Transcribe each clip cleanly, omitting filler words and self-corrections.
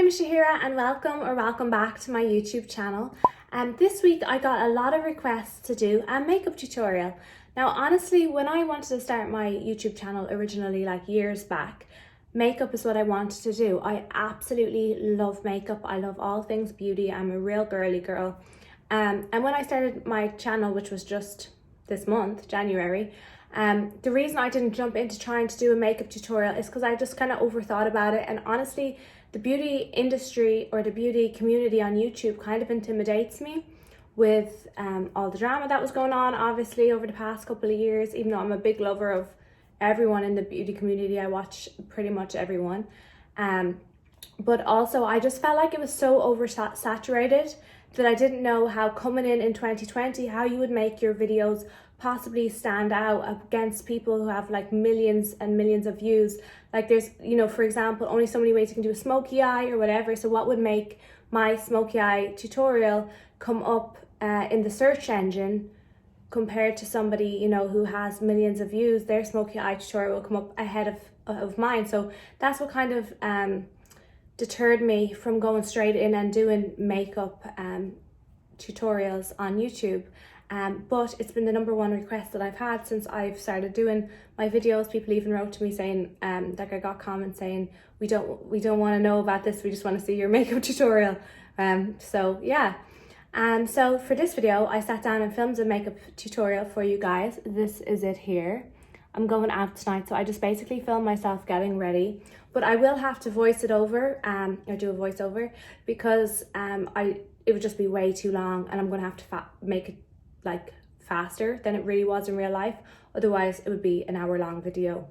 is Shahira and welcome back to my YouTube channel. This week I got a lot of requests to do a makeup tutorial. Now honestly, when I wanted to start my YouTube channel originally, like years back, makeup is what I wanted to do. I absolutely love makeup. I love all things beauty. I'm a real girly girl. And when I started my channel, which was just this month, January, the reason I didn't jump into trying to do a makeup tutorial is because I just kind of overthought about it. And honestly, the beauty industry or the beauty community on YouTube kind of intimidates me with all the drama that was going on, obviously, over the past couple of years. Even though I'm a big lover of everyone in the beauty community, I watch pretty much everyone. But also I just felt like it was so oversaturated that I didn't know how coming in 2020, how you would make your videos possibly stand out against people who have like millions and millions of views. Like there's, you know, for example, only so many ways you can do a smoky eye or whatever. So what would make my smoky eye tutorial come up in the search engine compared to somebody, you know, who has millions of views? Their smoky eye tutorial will come up ahead of mine. So that's what kind of deterred me from going straight in and doing makeup tutorials on YouTube. But it's been the #1 request that I've had since I've started doing my videos. People even wrote to me saying, like I got comments saying, we don't want to know about this, we just want to see your makeup tutorial. So yeah. So for this video, I sat down and filmed a makeup tutorial for you guys. This is it here. I'm going out tonight, so I just basically film myself getting ready. But I will have to voice it over, or do a voiceover, because it would just be way too long, and I'm going to have to make it like faster than it really was in real life. Otherwise it would be an hour-long video.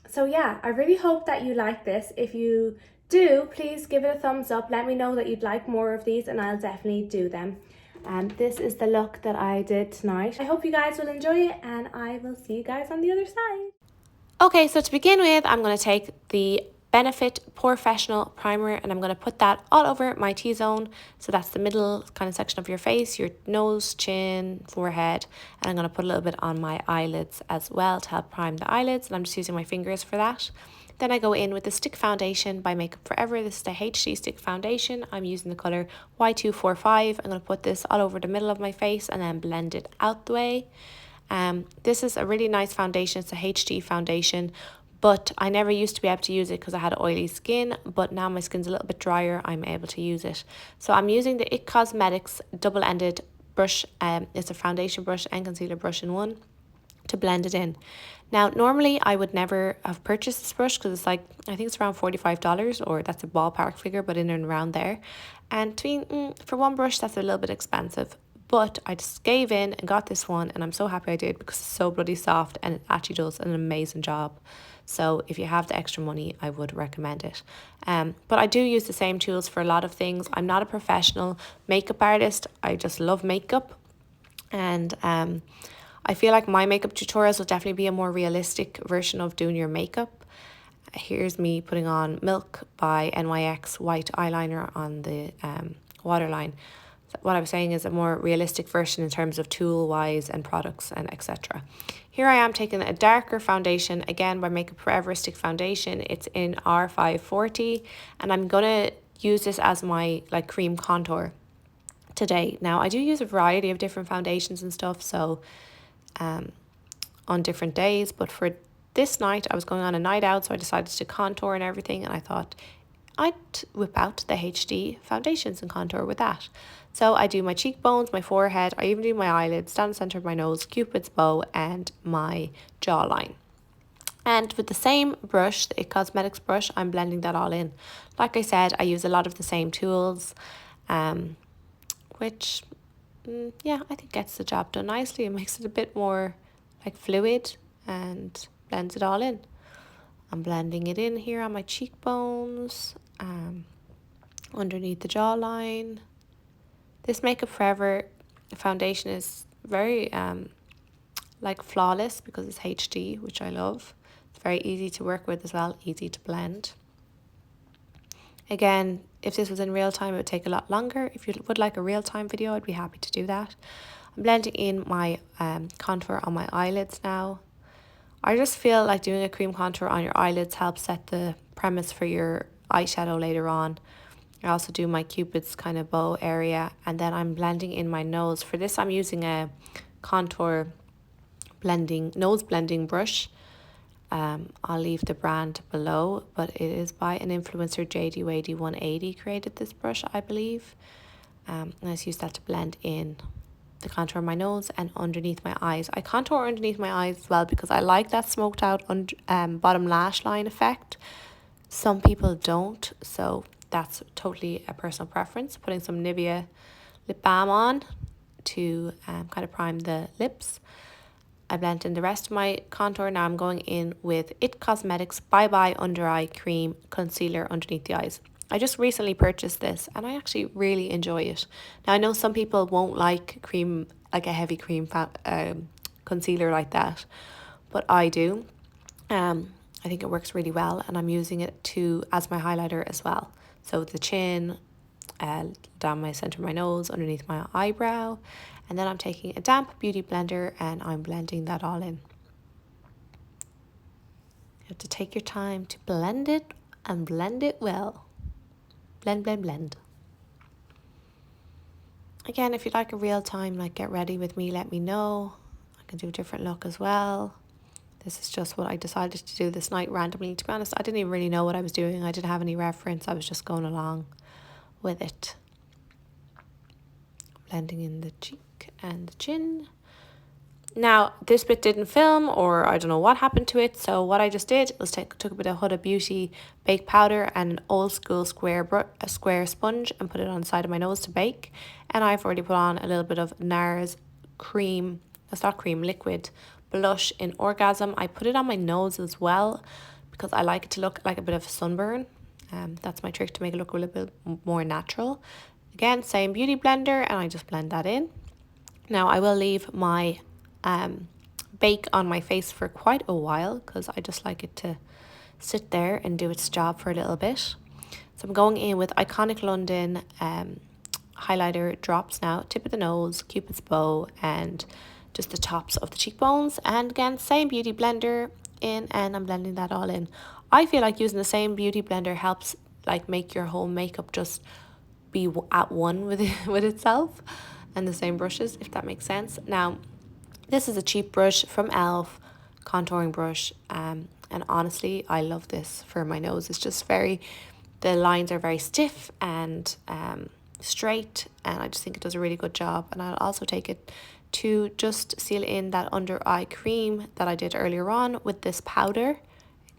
So yeah, I really hope that you like this. If you do, please give it a thumbs up. Let me know that you'd like more of these and I'll definitely do them. This is the look that I did tonight. I hope you guys will enjoy it, and I will see you guys on the other side. Okay, so to begin with, I'm going to take the Benefit Porefressional primer and I'm going to put that all over my T-zone. So that's the middle kind of section of your face, your nose, chin, forehead. And I'm going to put a little bit on my eyelids as well to help prime the eyelids. And I'm just using my fingers for that. Then I go in with the stick foundation by Makeup Forever. This is the HD stick foundation. I'm using the colour Y245. I'm going to put this all over the middle of my face and then blend it out the way. This is a really nice foundation. It's a HD foundation, but I never used to be able to use it because I had oily skin, but now my skin's a little bit drier, I'm able to use it. So I'm using the IT Cosmetics double-ended brush. It's a foundation brush and concealer brush in one to blend it in. Now, normally I would never have purchased this brush because it's like, I think it's around $45, or that's a ballpark figure, but in and around there. And for one brush, that's a little bit expensive. But I just gave in and got this one, and I'm so happy I did because it's so bloody soft and it actually does an amazing job. So if you have the extra money, I would recommend it. But I do use the same tools for a lot of things. I'm not a professional makeup artist. I just love makeup. And I feel like my makeup tutorials will definitely be a more realistic version of doing your makeup. Here's me putting on Milk by NYX white eyeliner on the waterline. What I was saying is a more realistic version in terms of tool wise and products and etc. Here I am taking a darker foundation, again by Makeup Forever stick foundation. It's in R540, and I'm gonna use this as my like cream contour today. Now I do use a variety of different foundations and stuff, so on different days, but for this night I was going on a night out, so I decided to contour and everything, and I thought I'd whip out the HD foundations and contour with that. So I do my cheekbones, my forehead, I even do my eyelids, down the centre of my nose, Cupid's bow, and my jawline. And with the same brush, the IT Cosmetics brush, I'm blending that all in. Like I said, I use a lot of the same tools, which, yeah, I think gets the job done nicely. It makes it a bit more like fluid and blends it all in. I'm blending it in here on my cheekbones, underneath the jawline. This Makeup Forever foundation is very like flawless because it's HD, which I love. It's very easy to work with as well, easy to blend. Again, if this was in real time, it would take a lot longer. If you would like a real time video, I'd be happy to do that. I'm blending in my contour on my eyelids now. I just feel like doing a cream contour on your eyelids helps set the premise for your eyeshadow later on. I also do my Cupid's kind of bow area, and then I'm blending in my nose. For this, I'm using a contour nose blending brush. I'll leave the brand below, but it is by an influencer, JD180 created this brush, I believe. And I just use that to blend in the contour of my nose and underneath my eyes. I contour underneath my eyes as well because I like that smoked out bottom lash line effect. Some people don't, so that's totally a personal preference. Putting some Nivea lip balm on to kind of prime the lips. I blend in the rest of my contour. Now I'm going in with It Cosmetics Bye Bye Under Eye Cream Concealer underneath the eyes. I just recently purchased this and I actually really enjoy it. Now I know some people won't like cream, like a heavy cream concealer like that, but I do. I think it works really well, and I'm using it as my highlighter as well. So the chin, down my center of my nose, underneath my eyebrow, and then I'm taking a damp beauty blender and I'm blending that all in. You have to take your time to blend it and blend it well. Blend, blend, blend. Again, if you'd like a real time, like get ready with me, let me know. I can do a different look as well. This is just what I decided to do this night randomly. To be honest, I didn't even really know what I was doing. I didn't have any reference. I was just going along with it. Blending in the cheek and the chin. Now, this bit didn't film, or I don't know what happened to it. So what I just did was took a bit of Huda Beauty baked powder and an old school square sponge and put it on the side of my nose to bake. And I've already put on a little bit of NARS cream, that's not cream, liquid blush in Orgasm. I put it on my nose as well because I like it to look like a bit of a sunburn. That's my trick to make it look a little bit more natural. Again, same beauty blender, and I just blend that in. Now I will leave my bake on my face for quite a while because I just like it to sit there and do its job for a little bit. So I'm going in with Iconic London highlighter drops now, tip of the nose, Cupid's bow, and just the tops of the cheekbones. And again, same beauty blender in, and I'm blending that all in. I feel like using the same beauty blender helps like make your whole makeup just be at one with with itself, and the same brushes, if that makes sense. Now, this is a cheap brush from e.l.f. contouring brush, and honestly, I love this for my nose. It's just the lines are very stiff and straight, and I just think it does a really good job. And I'll also take it to just seal in that under eye cream that I did earlier on with this powder,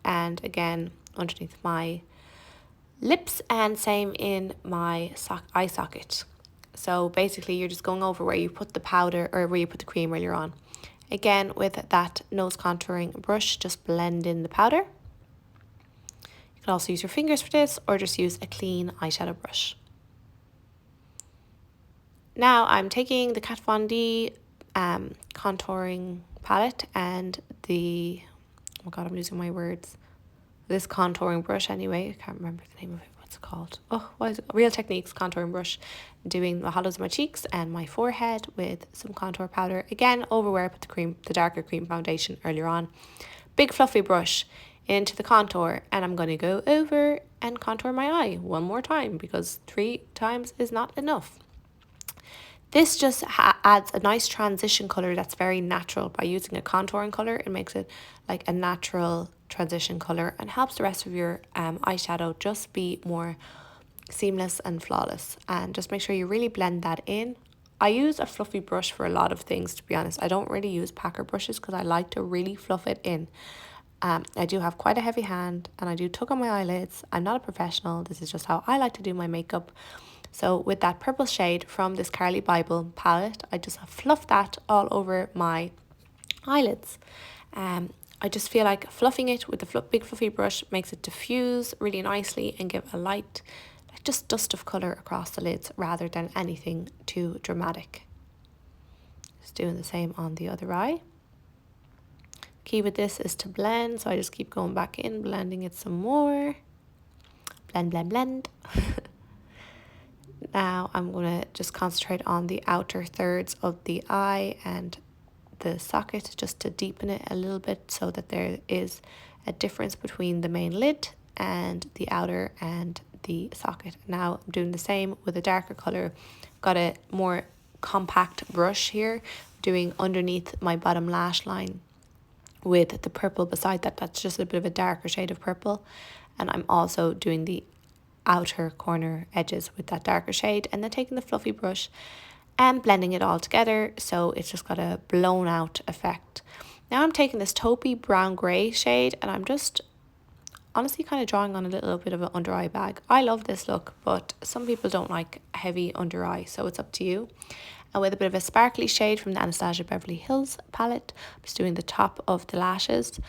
and again underneath my lips, and same in my eye socket. So basically you're just going over where you put the powder or where you put the cream earlier on. Again, with that nose contouring brush, just blend in the powder. You can also use your fingers for this, or just use a clean eyeshadow brush. Now I'm taking the Kat Von D contouring palette and oh my god, I'm losing my words. This contouring brush anyway, I can't remember the name of it, what's it called? Oh, what is it? Real Techniques contouring brush. Doing the hollows of my cheeks and my forehead with some contour powder. Again, over where I put the darker cream foundation earlier on. Big fluffy brush into the contour, and I'm going to go over and contour my eye one more time because 3 times is not enough. This just adds a nice transition color that's very natural. By using a contouring color, it makes it like a natural transition color and helps the rest of your eyeshadow just be more seamless and flawless. And just make sure you really blend that in. I use a fluffy brush for a lot of things, to be honest. I don't really use packer brushes because I like to really fluff it in. I do have quite a heavy hand and I do tug on my eyelids. I'm not a professional. This is just how I like to do my makeup. So with that purple shade from this Carly Bible palette, I just fluff that all over my eyelids. I just feel like fluffing it with the big fluffy brush makes it diffuse really nicely and give a light, like just dust of colour across the lids rather than anything too dramatic. Just doing the same on the other eye. Key with this is to blend, so I just keep going back in, blending it some more. Blend, blend, blend. Now I'm going to just concentrate on the outer thirds of the eye and the socket just to deepen it a little bit so that there is a difference between the main lid and the outer and the socket. Now I'm doing the same with a darker colour. Got a more compact brush here, doing underneath my bottom lash line with the purple beside that. That's just a bit of a darker shade of purple. And I'm also doing the outer corner edges with that darker shade, and then taking the fluffy brush and blending it all together so it's just got a blown out effect. Now I'm taking this taupey brown grey shade and I'm just honestly kind of drawing on a little bit of an under eye bag. I love this look, but some people don't like heavy under eye, so it's up to you. And with a bit of a sparkly shade from the Anastasia Beverly Hills palette, I'm just doing the top of the lashes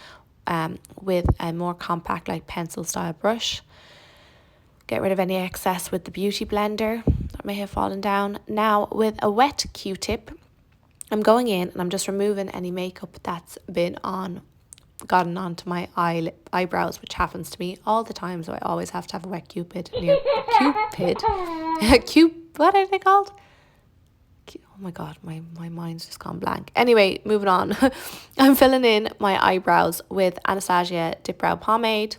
with a more compact like pencil style brush. Get rid of any excess with the beauty blender that may have fallen down. Now with a wet Q-tip, I'm going in and I'm just removing any makeup that's been gotten onto my eyebrows, which happens to me all the time, so I always have to have a wet Cupid near what are they called? Oh my god, my mind's just gone blank. Anyway, moving on. I'm filling in my eyebrows with Anastasia Dip Brow Pomade.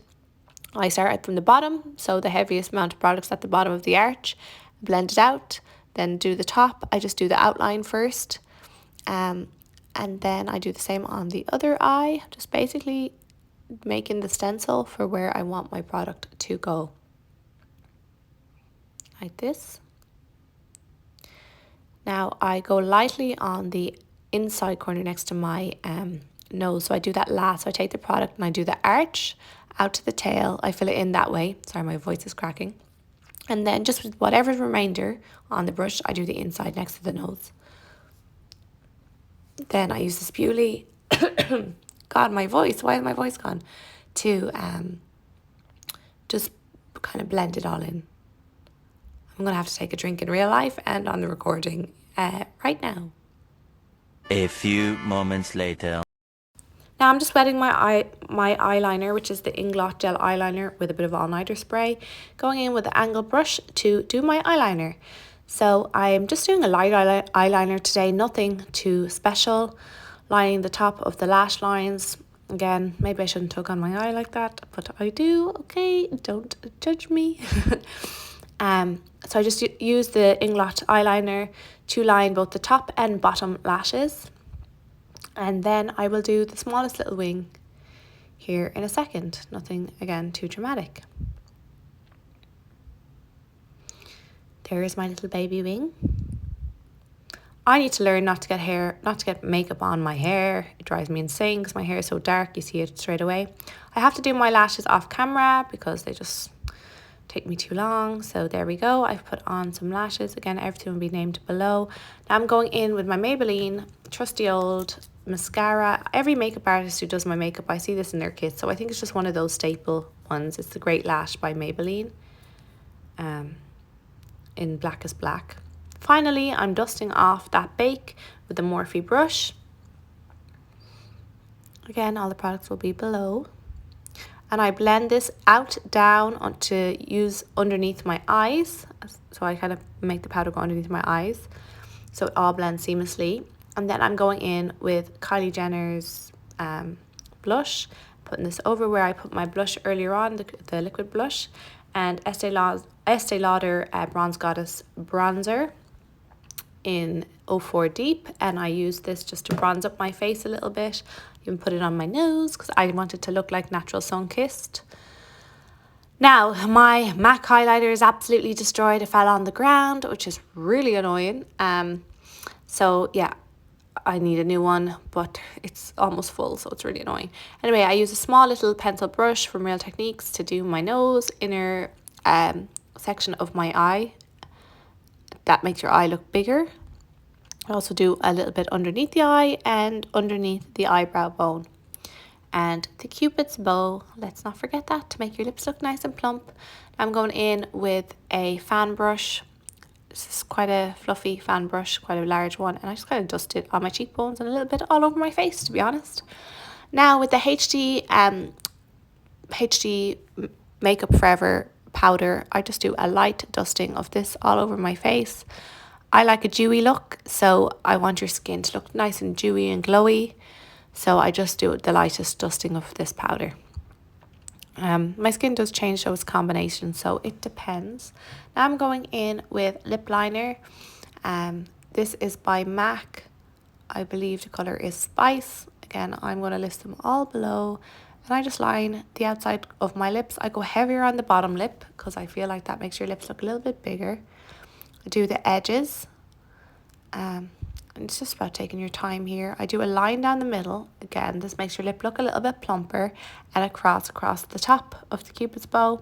I start out from the bottom, so the heaviest amount of products at the bottom of the arch, blend it out, then do the top. I just do the outline first, and then I do the same on the other eye, just basically making the stencil for where I want my product to go. Like this. Now I go lightly on the inside corner next to my nose, so I do that last. So I take the product and I do the arch out to the tail. I fill it in that way. Sorry, my voice is cracking. And then just with whatever's remainder on the brush, I do the inside next to the nose. Then I use the spoolie. God, my voice. Why is my voice gone? To just kind of blend it all in. I'm going to have to take a drink in real life and on the recording right now. A few moments later. Now I'm just wetting my eyeliner, which is the Inglot Gel Eyeliner with a bit of all-nighter spray, going in with the angled brush to do my eyeliner. So I'm just doing a light eyeliner today, nothing too special. Lining the top of the lash lines. Again, maybe I shouldn't tug on my eye like that, but I do, okay? Don't judge me. So I just use the Inglot eyeliner to line both the top and bottom lashes. And then I will do the smallest little wing here in a second. Nothing, again, too dramatic. There is my little baby wing. I need to learn not to get makeup on my hair. It drives me insane because my hair is so dark, you see it straight away. I have to do my lashes off camera because they just take me too long. So there we go. I've put on some lashes. Again, everything will be named below. Now I'm going in with my Maybelline trusty old mascara. Every makeup artist who does my makeup, I see this in their kits, so I think it's just one of those staple ones. It's the Great Lash by Maybelline in Blackest Black. Finally, I'm dusting off that bake with the Morphe brush. Again, all the products will be below. And I blend this out, down to use underneath my eyes. So I kind of make the powder go underneath my eyes, so it all blends seamlessly. And then I'm going in with Kylie Jenner's blush, putting this over where I put my blush earlier on, the liquid blush, and Estee Lauder Bronze Goddess bronzer in 04 Deep. And I use this just to bronze up my face a little bit. Even put it on my nose because I want it to look like natural sun-kissed. Now, my MAC highlighter is absolutely destroyed. It fell on the ground, which is really annoying. So yeah, I need a new one, but it's almost full, so it's really annoying. Anyway, I use a small little pencil brush from Real Techniques to do my nose, inner section of my eye. That makes your eye look bigger. I also do a little bit underneath the eye and underneath the eyebrow bone. And the Cupid's bow, let's not forget that, to make your lips look nice and plump. I'm going in with a fan brush. This is quite a fluffy fan brush, quite a large one, and I just kind of dust it on my cheekbones and a little bit all over my face, to be honest. Now with the HD Makeup Forever powder, I just do a light dusting of this all over my face. I like a dewy look, so I want your skin to look nice and dewy and glowy. So I just do the lightest dusting of this powder My skin does change those combinations, so it depends. Now I'm going in with lip liner. This is by MAC. I believe the colour is Spice. Again, I'm going to list them all below. And I just line the outside of my lips. I go heavier on the bottom lip because I feel like that makes your lips look a little bit bigger. I do the edges. And it's just about taking your time here. I do a line down the middle. Again, this makes your lip look a little bit plumper, and across the top of the Cupid's bow.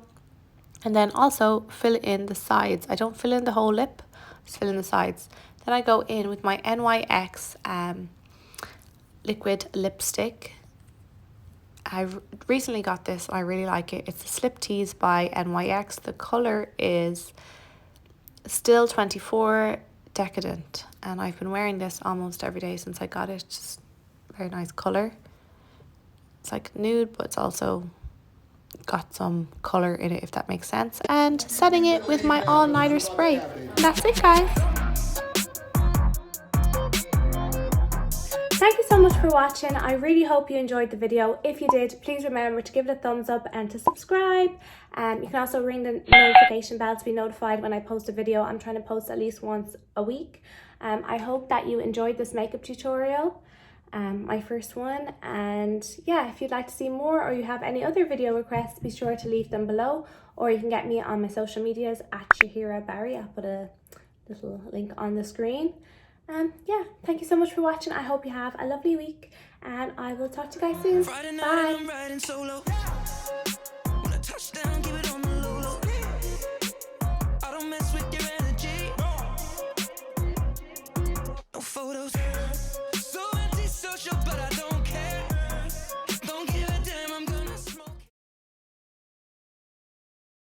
And then also fill in the sides. I don't fill in the whole lip, just fill in the sides. Then I go in with my NYX liquid lipstick. I recently got this. I really like it. It's the Slip Tease by NYX. The colour is Still 24 Decadent, and I've been wearing this almost every day since I got it. Just very nice colour. It's like nude, but it's also got some colour in it, if that makes sense. And setting it with my all-nighter spray. And that's it, guys. Thank you so much for watching. I really hope you enjoyed the video. If you did, please remember to give it a thumbs up and to subscribe. You can also ring the notification bell to be notified when I post a video. I'm trying to post at least once a week. I hope that you enjoyed this makeup tutorial, my first one. And yeah, if you'd like to see more or you have any other video requests, be sure to leave them below. Or you can get me on my social medias at Shahira Barry. I'll put a little link on the screen. Yeah, thank you so much for watching. I hope you have a lovely week, and I will talk to you guys soon. Bye.